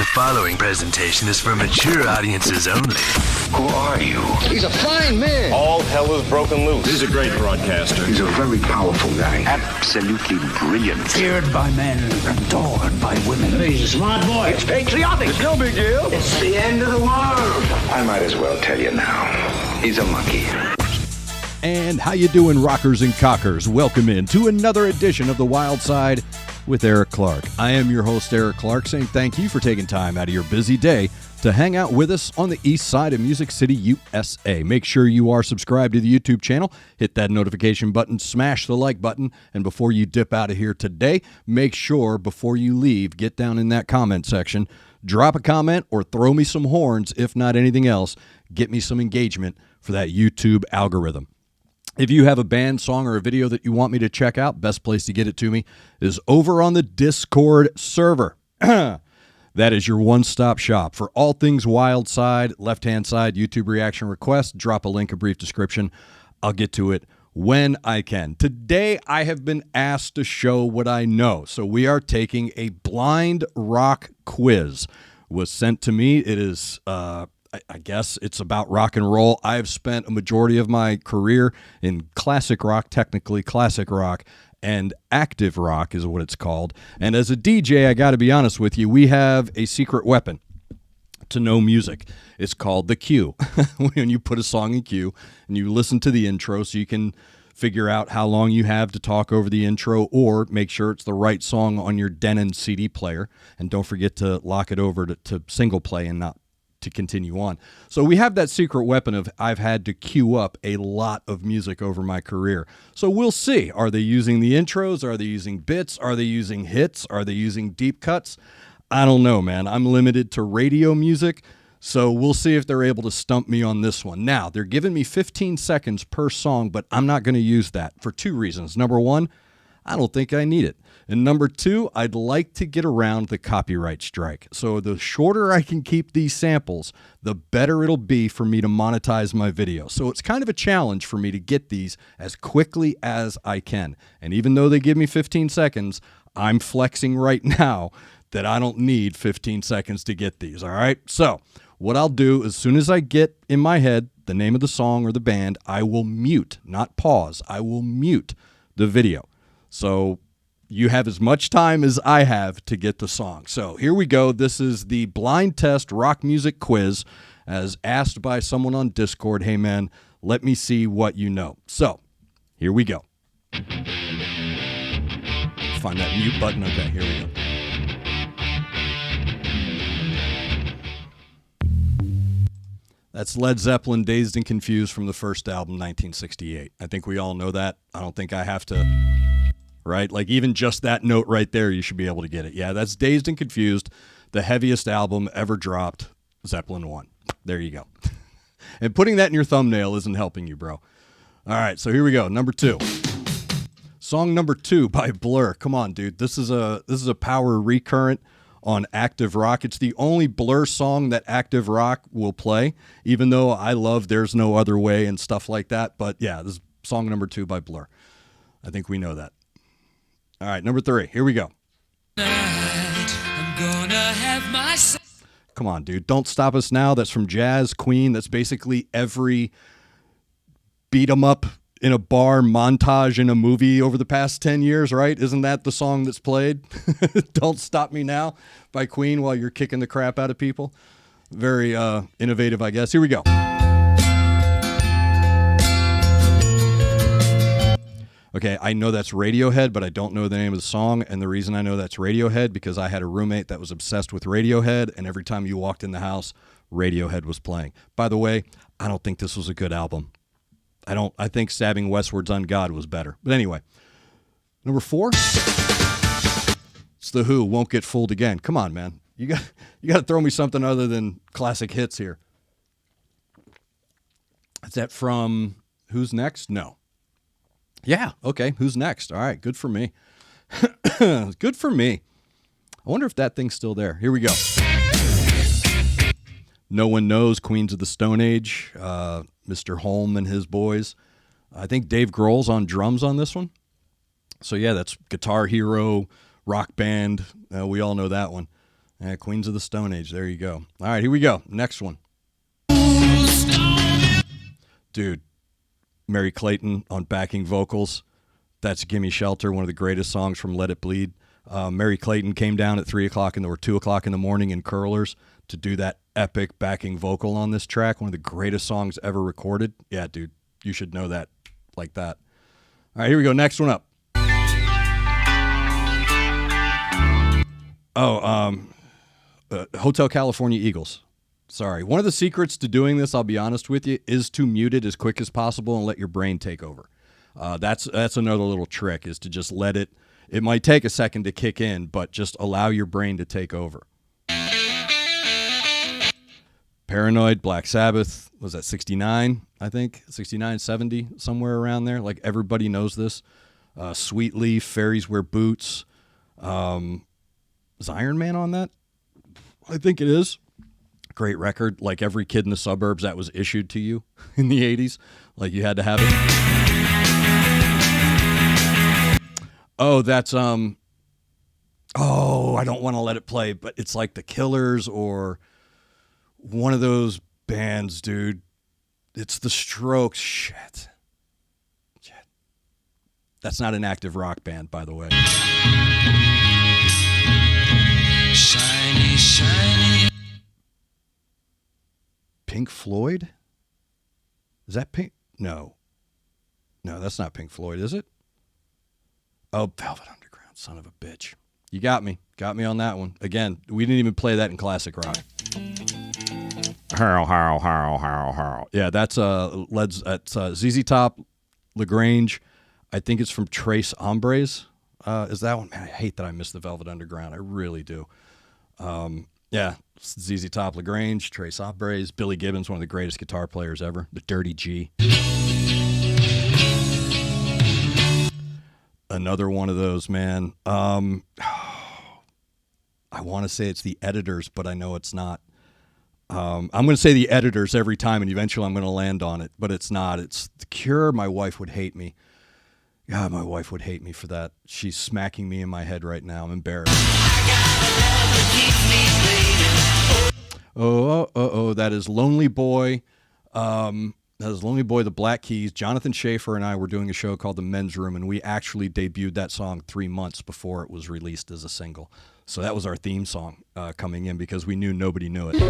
The following presentation is for mature audiences only. Who are you? He's a fine man. All hell is broken loose. He's a great broadcaster. He's a very powerful guy. Absolutely brilliant. Feared by men, adored by women. He's a smart boy. It's patriotic. It's no big deal. It's the end of the world. I might as well tell you now. He's a monkey. And how you doing, rockers and cockers? Welcome in to another edition of The Wyldeside with Eric Clark. I am your host, Eric Clark, saying thank you for taking time out of your busy day to hang out with us on the east side of Music City, USA. Make sure you are subscribed to the YouTube channel, hit that notification button, smash the like button, and before you dip out of here today, make sure before you leave, get down in that comment section, drop a comment or throw me some horns, if not anything else, get me some engagement for that YouTube algorithm. If you have a band, song, or a video that you want me to check out, best place to get it to me is over on the Discord server. That is your one-stop shop for all things Wyldeside, left-hand side, YouTube reaction requests. Drop a link, a brief description. I'll get to it when I can. Today, I have been asked to show what I know. So we are taking a blind rock quiz. It was sent to me. It is... I guess it's about rock and roll. I've spent a majority of my career in classic rock, technically classic rock, and active rock is what it's called. And as a DJ, I got to be honest with you, we have a secret weapon to know music. It's called the queue. When you put a song in queue and you listen to the intro so you can figure out how long you have to talk over the intro or make sure it's the right song on your Denon CD player. And don't forget to lock it over to single play and not to continue on. So we have that secret weapon of I've had to queue up a lot of music over my career. So we'll see. Are they using the intros? Are they using bits? Are they using hits? Are they using deep cuts? I don't know, man. I'm limited to radio music, so we'll see if they're able to stump me on this one. Now, they're giving me 15 seconds per song, but I'm not going to use that for two reasons. Number one, I don't think I need it. And number two, I'd like to get around the copyright strike. So the shorter I can keep these samples, the better it'll be for me to monetize my video. So it's kind of a challenge for me to get these as quickly as I can. And even though they give me 15 seconds, I'm flexing right now that I don't need 15 seconds to get these, all right? So what I'll do, as soon as I get in my head the name of the song or the band, I will mute, not pause. I will mute the video. So you have as much time as I have to get the song. So here we go. This is the blind test rock music quiz as asked by someone on Discord. Hey, man, let me see what you know. So here we go. Find that mute button. Okay, here we go. That's Led Zeppelin, Dazed and Confused from the first album, 1968. I think we all know that. I don't think I have to... Right? Like even just that note right there, you should be able to get it. Yeah, that's Dazed and Confused, the heaviest album ever dropped, Zeppelin 1. There you go. And putting that in your thumbnail isn't helping you, bro. All right, so here we go. Number two. Song number 2 by Blur. Come on, dude. This is a power recurrent on Active Rock. It's the only Blur song that Active Rock will play, even though I love There's No Other Way and stuff like that. But yeah, this is song number 2 by Blur. I think we know that. All right, number 3. Here we go. I'm gonna have Come on, dude. Don't Stop Us Now. That's from Jazz, Queen. That's basically every beat 'em up in a bar montage in a movie over the past 10 years, right? Isn't that the song that's played? Don't Stop Me Now by Queen while you're kicking the crap out of people. Very innovative, I guess. Here we go. Okay, I know that's Radiohead, but I don't know the name of the song, and the reason I know that's Radiohead because I had a roommate that was obsessed with Radiohead, and every time you walked in the house, Radiohead was playing. By the way, I don't think this was a good album. I think Stabbing Westwards on God was better. But anyway, number 4, it's The Who, Won't Get Fooled Again. Come on, man. You got to throw me something other than classic hits here. Is that from Who's Next? No. Yeah, okay, Who's Next? All right, good for me. Good for me. I wonder if that thing's still there. Here we go. No One Knows, Queens of the Stone Age, Mr. Holm and his boys. I think Dave Grohl's on drums on this one. So yeah, that's Guitar Hero, Rock Band. We all know that one. Queens of the Stone Age. There you go. All right, here we go. Next one. Dude, Mary Clayton on backing vocals. That's Gimme Shelter, one of the greatest songs from Let It Bleed. Mary Clayton came down at 3 o'clock or 2 o'clock in the morning in curlers to do that epic backing vocal on this track. One of the greatest songs ever recorded. Yeah, dude, you should know that like that. All right, here we go. Next one up. Hotel California Eagles. Sorry. One of the secrets to doing this, I'll be honest with you, is to mute it as quick as possible and let your brain take over. That's another little trick, is to just let it. It might take a second to kick in, but just allow your brain to take over. Paranoid, Black Sabbath, was that 69, I think? 69, 70, somewhere around there. Like, everybody knows this. Sweet Leaf, Fairies Wear Boots. Is Iron Man on that? I think it is. Great record. Like every kid in the suburbs, that was issued to you in the 80s. Like, you had to have it. Oh, that's, I don't want to let it play, but it's like the Killers or one of those bands, dude. It's the Strokes. Shit. That's not an active rock band, by the way. Shiny, shiny. Pink Floyd? Is that Pink? No, that's not Pink Floyd, is it? Oh, Velvet Underground, son of a bitch. You got me on that one. Again, we didn't even play that in classic rock. How. Yeah, that's ZZ Top, LaGrange. I think it's from Trace Hombres. Is that one? Man, I hate that I missed the Velvet Underground. I really do. Yeah, ZZ Top, LaGrange, Trace Hombres, Billy Gibbons, one of the greatest guitar players ever. The Dirty G. Another one of those, man. I want to say it's the Editors, but I know it's not. I'm going to say the Editors every time, and eventually I'm going to land on it, but it's not. It's The Cure. My wife would hate me. God, my wife would hate me for that. She's smacking me in my head right now. I'm embarrassed. That is Lonely Boy. That is Lonely Boy, the Black Keys. Jonathan Schaefer and I were doing a show called The Men's Room, and we actually debuted that song 3 months before it was released as a single. So that was our theme song coming in because we knew nobody knew it.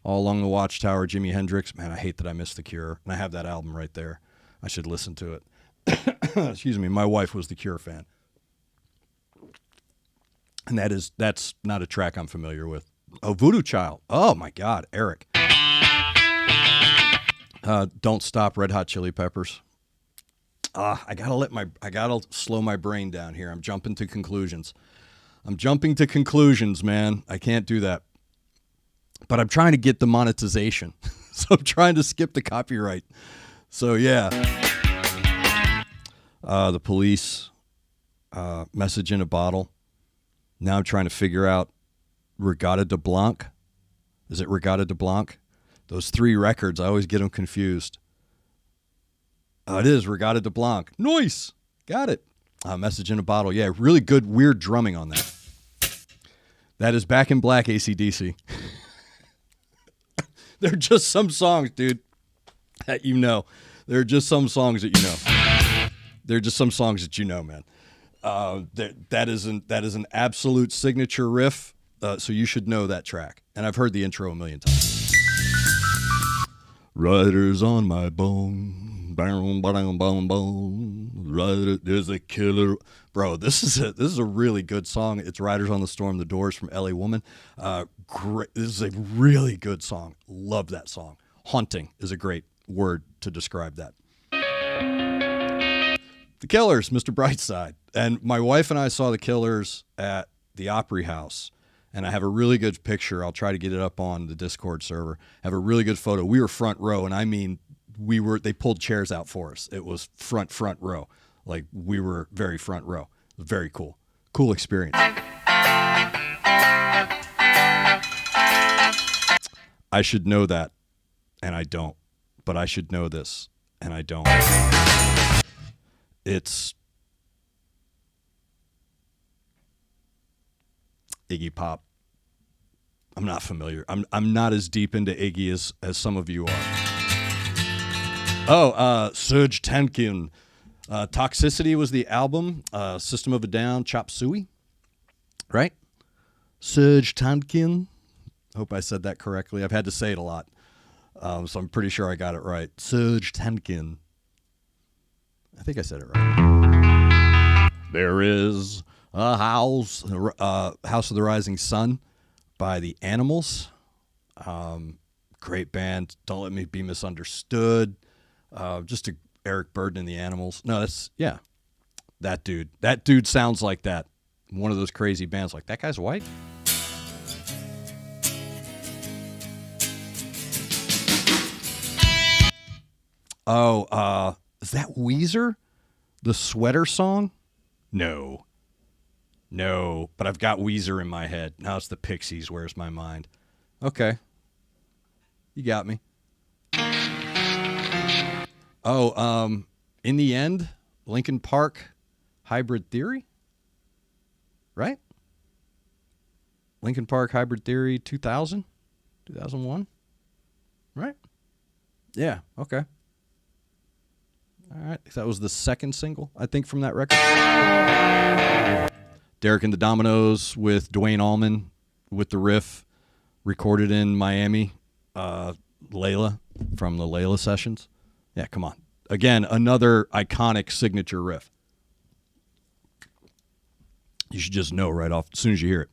All Along the Watchtower, Jimi Hendrix. Man, I hate that I missed The Cure. And I have that album right there. I should listen to it. Excuse me. My wife was the Cure fan. And that's not a track I'm familiar with. Oh, Voodoo Child. Oh, my God. Eric. Don't Stop, Red Hot Chili Peppers. I gotta slow my brain down here. I'm jumping to conclusions, man. I can't do that. But I'm trying to get the monetization. So I'm trying to skip the copyright. So yeah. The Police, Message in a Bottle. Now I'm trying to figure out Regatta de Blanc. Is it Regatta de Blanc? Those three records, I always get them confused. It is Regatta de Blanc. Nice. Got it. Message in a Bottle. Yeah, really good, weird drumming on that. That is Back in Black, AC/DC. There are just some songs, dude, that you know. There are just some songs that you know. There are just some songs that you know, man. That is an absolute signature riff, so you should know that track. And I've heard the intro a million times. Riders on my bone, boom, boom, boom, boom. Rider, there's a killer, bro. This is a really good song. It's Riders on the Storm, The Doors from L.A. Woman. Great. This is a really good song. Love that song. Haunting is a great word to describe that. The Killers, Mr. Brightside. And my wife and I saw the Killers at the Opry House. And I have a really good picture. I'll try to get it up on the Discord server. I have a really good photo. We were front row, and I mean, they pulled chairs out for us. It was front row. Like, we were very front row. It was very cool. Cool experience. I should know that, and I don't. But I should know this, and I don't. Iggy Pop. I'm not familiar. I'm not as deep into Iggy as some of you are. Oh, Serj Tankian. Toxicity was the album. System of a Down, Chop Suey. Right? Serj Tankian. Hope I said that correctly. I've had to say it a lot. So I'm pretty sure I got it right. Serj Tankian. I think I said it right. There is a House of the Rising Sun by the Animals. Great band. Don't Let Me Be Misunderstood. Just Eric Burden and the Animals. No, that's, yeah. That dude. That dude sounds like that. One of those crazy bands. Like, that guy's white? Oh, is that Weezer? The Sweater Song? No, but I've got Weezer in my head. Now it's the Pixies. Where's my mind? Okay. You got me. Oh, in the end, Linkin Park, Hybrid Theory? Right? Linkin Park, Hybrid Theory, 2000? 2001? Right? Yeah, okay. All right. That was the second single, I think, from that record. Derek and the Dominoes with Dwayne Allman with the riff, recorded in Miami. Layla from the Layla sessions. Yeah, come on. Again, another iconic signature riff. You should just know right off as soon as you hear it.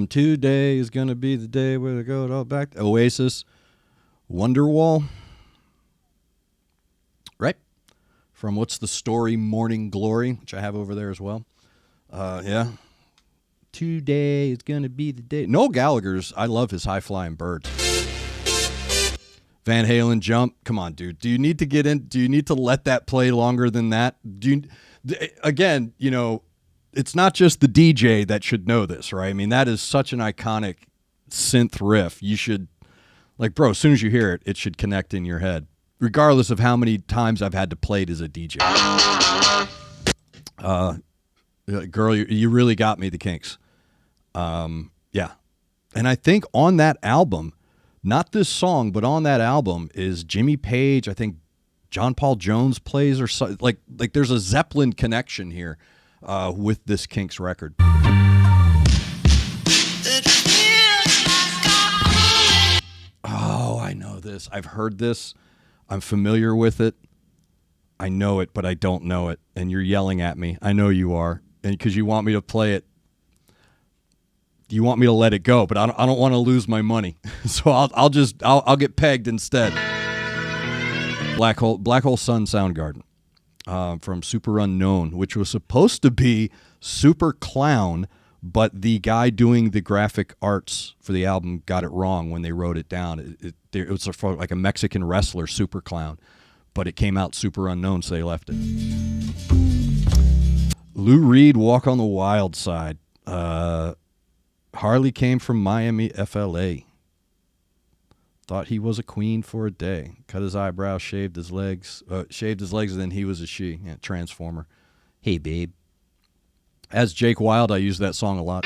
Today is going to be the day where they go all back. Oasis. Wonderwall, right? From What's the Story, Morning Glory, which I have over there as well. Yeah. Today is going to be the day. Noel Gallagher's, I love his High Flying Birds. Van Halen, Jump. Come on, dude. Do you need to get in? Do you need to let that play longer than that? Again, you know, it's not just the DJ that should know this, right? I mean, that is such an iconic synth riff. You should... Like, bro, as soon as you hear it, it should connect in your head, regardless of how many times I've had to play it as a DJ. Girl, you really got me, the Kinks. Yeah. And I think on that album, not this song, but on that album is Jimmy Page. I think John Paul Jones plays or so, like there's a Zeppelin connection here with this Kinks record. Oh, I know this. I've heard this. I'm familiar with it. I know it, but I don't know it. And you're yelling at me. I know you are. And because you want me to play it. You want me to let it go, but I don't want to lose my money. So I'll get pegged instead. Black Hole Sun Soundgarden from Super Unknown, which was supposed to be Super Clown, but the guy doing the graphic arts for the album got it wrong when they wrote it down. It was like a Mexican wrestler, Super Clown, but it came out Super Unknown, so they left it. Lou Reed, Walk on the Wild Side. Harley came from Miami, FLA. Thought he was a queen for a day. Cut his eyebrows, shaved his legs, and then he was a she. Yeah, Transformer. Hey, babe. As Jake Wilde, I use that song a lot.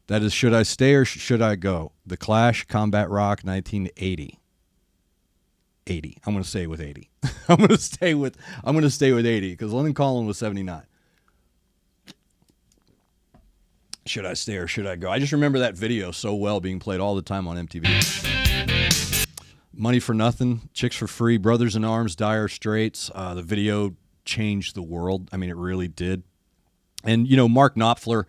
That is Should I Stay or Should I Go? The Clash, Combat Rock, 1980. 80. I'm going to stay with 80. I'm going to stay with 80 because London Calling was 79. Should I Stay or Should I Go? I just remember that video so well, being played all the time on MTV. Money for Nothing, Chicks for Free, Brothers in Arms, Dire Straits. The video changed the world. I mean, it really did. And, you know, Mark Knopfler,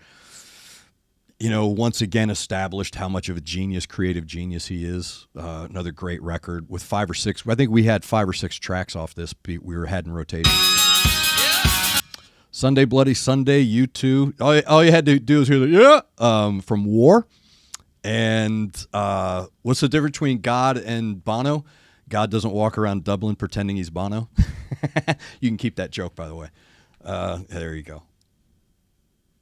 you know, once again established how much of a genius, creative genius he is. Another great record with 5 or 6. I think we had 5 or 6 tracks off this we had in rotation. Sunday Bloody Sunday, U2. All you had to do is hear the from War. And what's the difference between God and Bono? God doesn't walk around Dublin pretending he's Bono. You can keep that joke, by the way. There you go.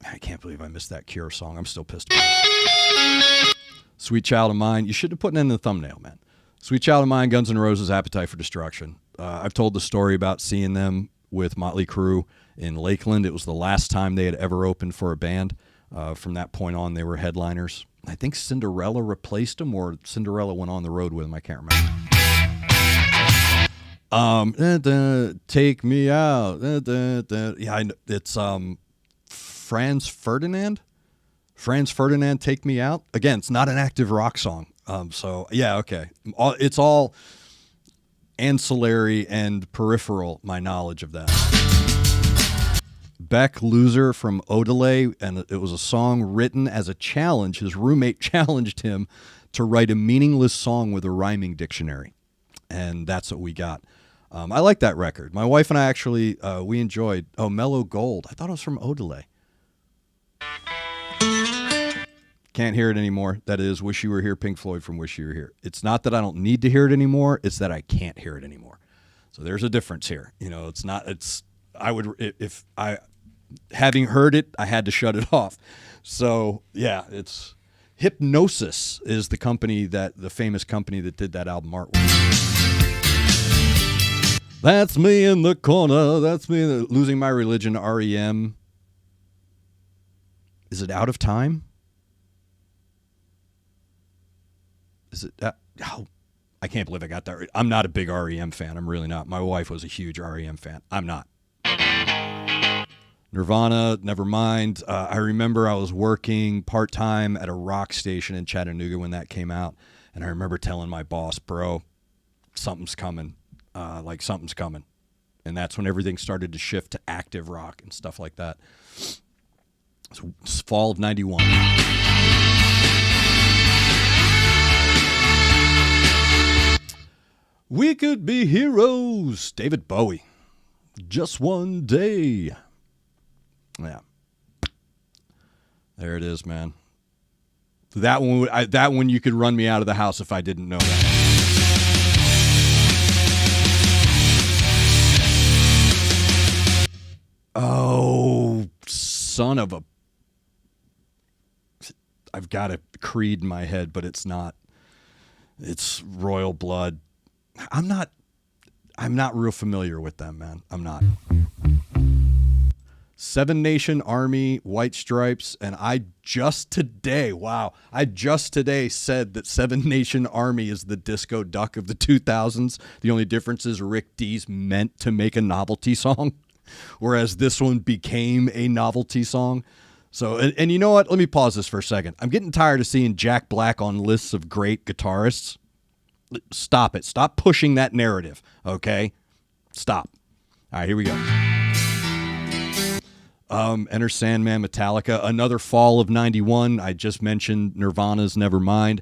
I can't believe I missed that Cure song. I'm still pissed about it. Sweet Child of Mine. You should have put it in the thumbnail, man. Sweet Child of Mine, Guns N' Roses, Appetite for Destruction. I've told the story about seeing them with Motley Crue in Lakeland. It was the last time they had ever opened for a band. From that point on, they were headliners. I think Cinderella replaced them, or Cinderella went on the road with them. I can't remember. Take Me Out. Yeah, it's Franz Ferdinand. Franz Ferdinand, Take Me Out. Again, it's not an active rock song. So, yeah, okay. It's all ancillary and peripheral, my knowledge of that. Beck, Loser from Odelay, and it was a song written as a challenge. His roommate challenged him to write a meaningless song with a rhyming dictionary, and that's what we got. I like that record. My wife and I actually, we enjoyed, Mellow Gold. I thought it was from Odelay. Can't hear it anymore. That is Wish You Were Here, Pink Floyd from Wish You Were Here. It's not that I don't need to hear it anymore. It's that I can't hear it anymore. So there's a difference here. Having heard it, I had to shut it off. So yeah, it's Hypnosis is the famous company that did that album artwork. That's me in the corner. That's me Losing My Religion, REM. Is it Out of Time? Is it? I can't believe I got that right. I'm not a big REM fan. I'm really not. My wife was a huge REM fan. I'm not. Nirvana, Nevermind. I remember I was working part-time at a rock station in Chattanooga when that came out, and I remember telling my boss, bro, something's coming. Something's coming. And that's when everything started to shift to active rock and stuff like that. So it's fall of 91. We could be heroes. David Bowie. Just one day. Yeah. There it is, man. That one you could run me out of the house if I didn't know that. Oh, son of a... I've got a Creed in my head, but it's not. It's Royal Blood. I'm not real familiar with them, man. I'm not. Seven Nation Army, White Stripes, and I just today said that Seven Nation Army is the disco duck of the 2000s. The only difference is Rick Dees meant to make a novelty song, whereas this one became a novelty song. So, and you know what? Let me pause this for a second. I'm getting tired of seeing Jack Black on lists of great guitarists. Stop it. Stop pushing that narrative, okay? Stop. All right, here we go. Enter Sandman, Metallica, another fall of 91. I just mentioned Nirvana's Nevermind.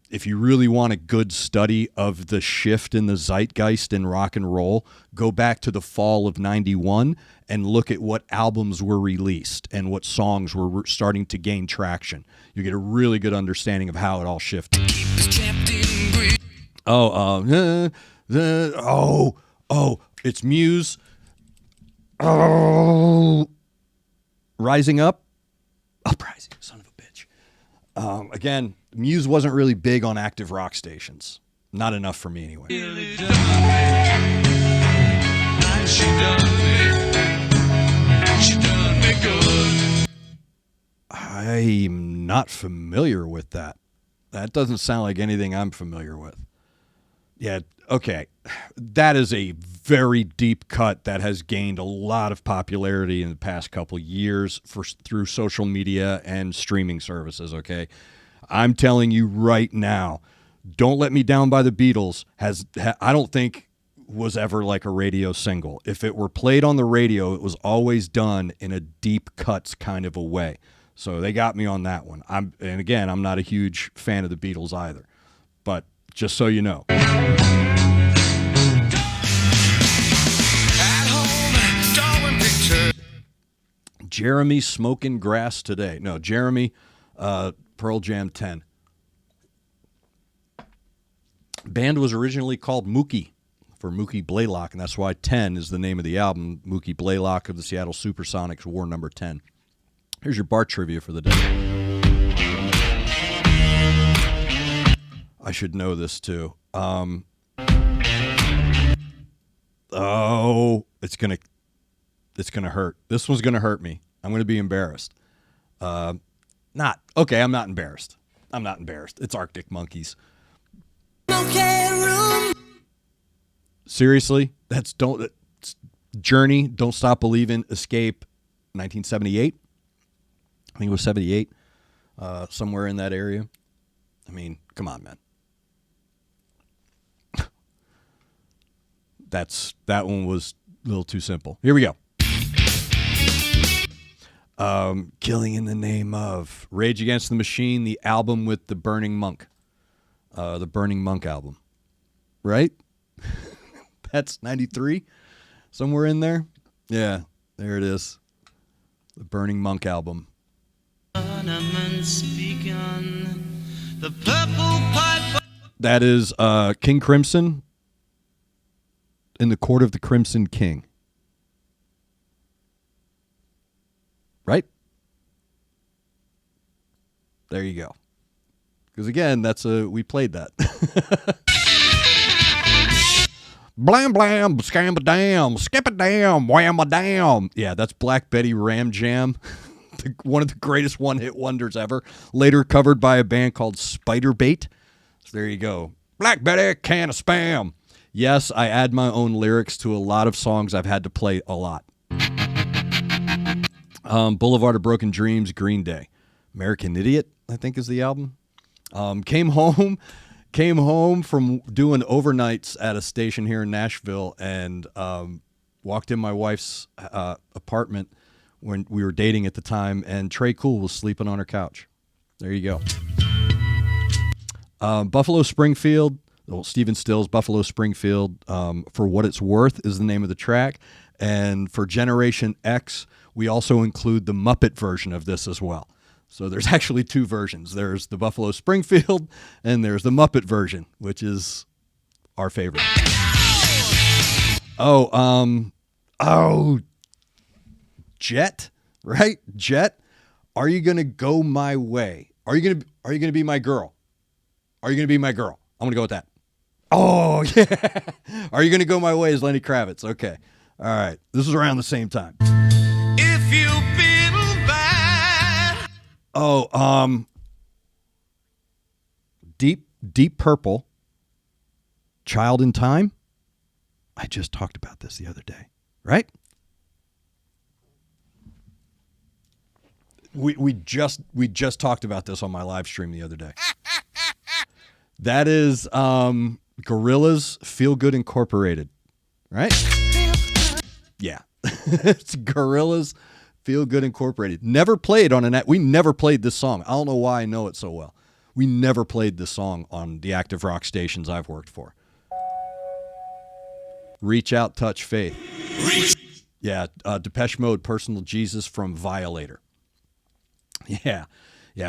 If you really want a good study of the shift in the zeitgeist in rock and roll, go back to the fall of 91 and look at what albums were released and what songs were starting to gain traction. You get a really good understanding of how it all shifted. It's Muse. Oh, Rising Up. Uprising, son of a bitch. Again, Muse wasn't really big on active rock stations. Not enough for me anyway. I'm not familiar with that. That doesn't sound like anything I'm familiar with. Yeah, okay. That is a very deep cut that has gained a lot of popularity in the past couple years through social media and streaming services, okay? I'm telling you right now, Don't Let Me Down by the Beatles I don't think was ever like a radio single. If it were played on the radio, it was always done in a deep cuts kind of a way. So they got me on that one. I'm not a huge fan of the Beatles either. But just so you know. Jeremy Smoking Grass Today. No, Jeremy, Pearl Jam 10. Band was originally called Mookie for Mookie Blaylock, and that's why 10 is the name of the album. Mookie Blaylock of the Seattle Supersonics wore number 10. Here's your bar trivia for the day. I should know this too. It's going to... it's going to hurt. This one's going to hurt me. I'm going to be embarrassed. I'm not embarrassed. I'm not embarrassed. It's Arctic Monkeys. Seriously, that's Journey, Don't Stop Believin', Escape, 1978. I think it was 78, somewhere in that area. I mean, come on, man. That one was a little too simple. Here we go. Killing in the Name of Rage Against the Machine, the album with the Burning Monk. The Burning Monk album. Right? That's 93. Somewhere in there. Yeah, there it is. The Burning Monk album. That is King Crimson in the Court of the Crimson King. Right? There you go. Because again, we played that. Blam blam, scam dam, skip it down, wham a dam. Yeah, that's Black Betty Ram Jam. One of the greatest one-hit wonders ever. Later covered by a band called Spiderbait. So there you go. Black Betty, can of spam. Yes, I add my own lyrics to a lot of songs I've had to play a lot. Boulevard of Broken Dreams, Green Day. American Idiot, I think is the album. Came home from doing overnights at a station here in Nashville and walked in my wife's apartment when we were dating at the time, and Trey Cool was sleeping on her couch. There you go. Buffalo Springfield, Stephen Stills, Buffalo Springfield, For What It's Worth is the name of the track. And for Generation X, we also include the Muppet version of this as well. So there's actually two versions. There's the Buffalo Springfield, and there's the Muppet version, which is our favorite. Jet, right? Jet, Are You Gonna Go My Way? Are you gonna be my girl? Are you gonna be my girl? I'm gonna go with that. Oh yeah. Are You Gonna Go My Way is Lenny Kravitz. Okay. All right. This is around the same time. If you feel bad. Deep Purple, Child in Time. I just talked about this the other day, right? We just talked about this on my live stream the other day. That is Gorillaz, Feel Good Incorporated, right? Yeah. It's Gorillaz, Feel Good Incorporated. Never played on we never played this song. I don't know why I know it so well. We never played this song on the active rock stations I've worked for. Reach Out, Touch Faith. Yeah, Depeche Mode, Personal Jesus from Violator. Yeah,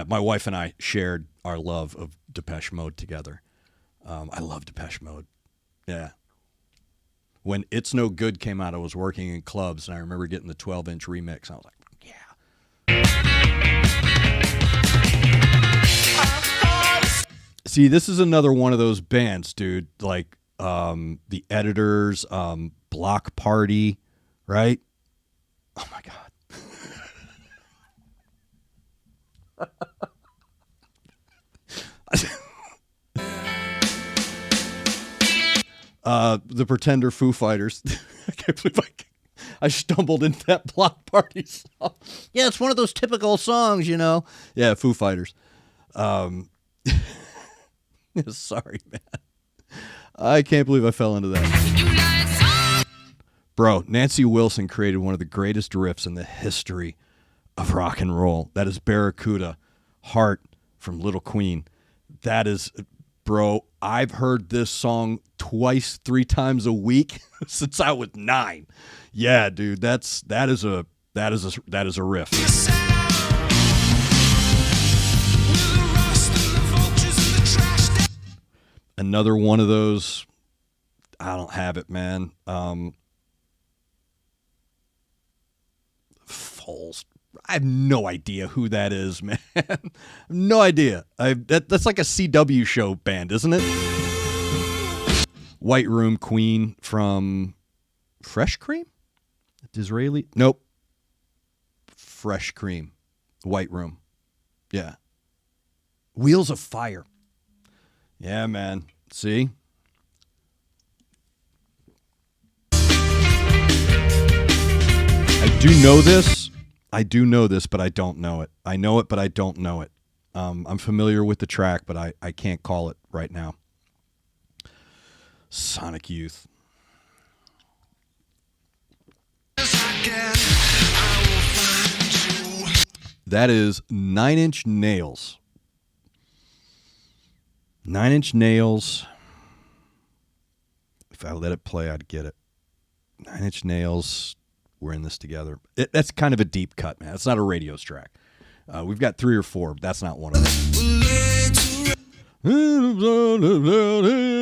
my wife and I shared our love of Depeche Mode together. I love Depeche Mode. Yeah. When It's No Good came out, I was working in clubs, and I remember getting the 12-inch remix. I was like, yeah. See, this is another one of those bands, dude, like The Editors, Block Party, right? Oh, my God. The Pretender, Foo Fighters. I can't believe I stumbled into that Block Party song. Yeah, it's one of those typical songs, you know. Yeah, Foo Fighters. Sorry, man. I can't believe I fell into that. Bro, Nancy Wilson created one of the greatest riffs in the history of rock and roll. That is Barracuda, Heart from Little Queen. That is, bro, I've heard this song twice, 3 times a week since I was 9. Yeah, dude, that is a riff. Another one of those. I don't have it, man. Falls. I have no idea who that is, man. No idea. That's like a CW show band, isn't it? White Room, Queen from Fresh Cream? I Disraeli? Nope. Fresh Cream. White Room. Yeah. Wheels of Fire. Yeah, man. See? I do know this, but I don't know it. I know it, but I don't know it. I'm familiar with the track, but I can't call it right now. Sonic Youth. That is 9 Inch Nails. 9 Inch Nails. If I let it play, I'd get it. 9 Inch Nails. We're in this together. That's kind of a deep cut, man. It's not a radio's track. We've got 3 or 4. But that's not one of them.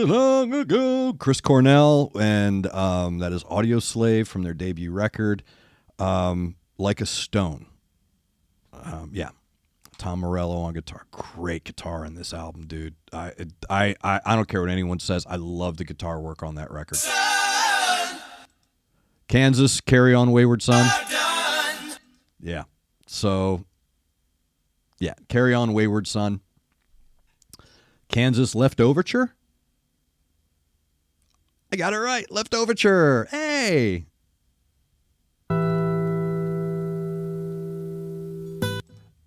Long ago, Chris Cornell, and that is Audio Slave from their debut record, Like a Stone. Yeah, Tom Morello on guitar. Great guitar in this album, dude. I don't care what anyone says. I love the guitar work on that record. Kansas, Carry On Wayward Son. Yeah. So, yeah, Carry On Wayward Son. Kansas, Left Overture. I got it right. Left Overture. Hey.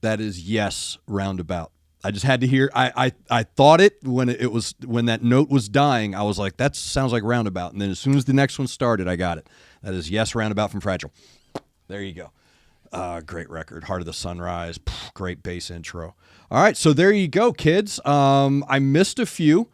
That is Yes, Roundabout. I just had to hear. I thought it when that note was dying. I was like, that sounds like Roundabout. And then as soon as the next one started, I got it. That is Yes, Roundabout from Fragile. There you go. Great record. Heart of the Sunrise. Great bass intro. All right, so there you go, kids. I missed a few.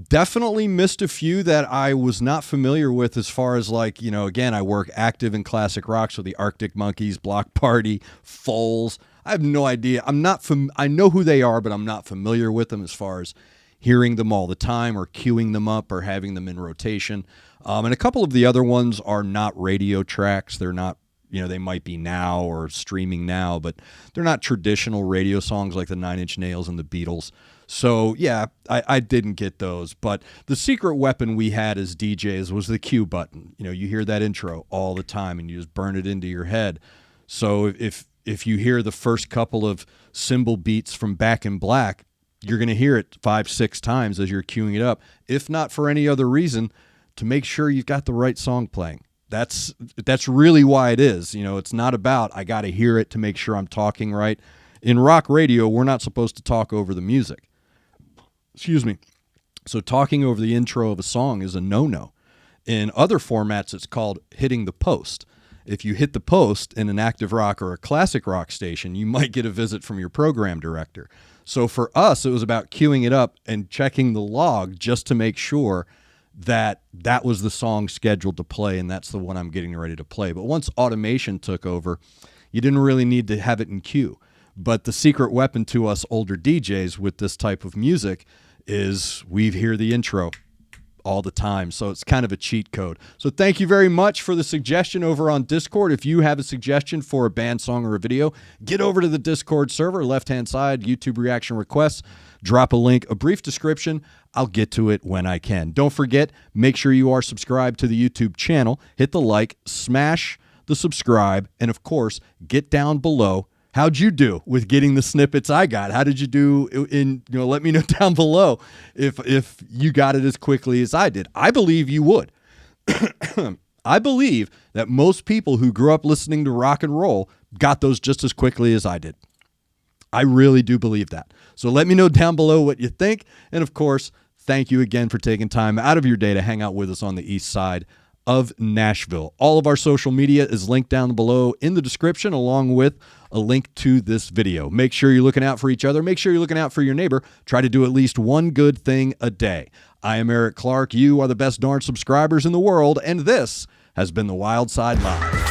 Definitely missed a few that I was not familiar with as far as like, again, I work active in classic rock, so the Arctic Monkeys, Block Party, Foals. I have no idea. I know who they are, but I'm not familiar with them as far as hearing them all the time or queuing them up or having them in rotation. And a couple of the other ones are not radio tracks. They're not, they might be now or streaming now, but they're not traditional radio songs like the 9 Inch Nails and the Beatles. So, yeah, I didn't get those. But the secret weapon we had as DJs was the cue button. You hear that intro all the time and you just burn it into your head. So if you hear the first couple of cymbal beats from Back in Black, you're going to hear it 5-6 times as you're queuing it up, if not for any other reason, to make sure you've got the right song playing. That's really why it is. It's not about I got to hear it to make sure I'm talking right. In rock radio, we're not supposed to talk over the music. Excuse me. So talking over the intro of a song is a no-no. In other formats, it's called hitting the post. If you hit the post in an active rock or a classic rock station, you might get a visit from your program director. So for us, it was about queuing it up and checking the log just to make sure that was the song scheduled to play, and that's the one I'm getting ready to play. But once automation took over, you didn't really need to have it in queue. But the secret weapon to us older DJs with this type of music is we hear the intro all the time. So it's kind of a cheat code. So thank you very much for the suggestion over on Discord. If you have a suggestion for a band song or a video, get over to the Discord server, left-hand side, YouTube reaction requests, drop a link, a brief description. I'll get to it when I can. Don't forget, make sure you are subscribed to the YouTube channel, hit the like, smash the subscribe, and of course, get down below. How'd you do with getting the snippets I got? How did you do let me know down below if you got it as quickly as I did. I believe you would. I believe that most people who grew up listening to rock and roll got those just as quickly as I did. I really do believe that. So let me know down below what you think. And of course, thank you again for taking time out of your day to hang out with us on the east side of Nashville. All of our social media is linked down below in the description, along with a link to this video. Make sure you're looking out for each other. Make sure you're looking out for your neighbor. Try to do at least one good thing a day. I am Eric Clark. You are the best darn subscribers in the world, and this has been the Wyldeside Live.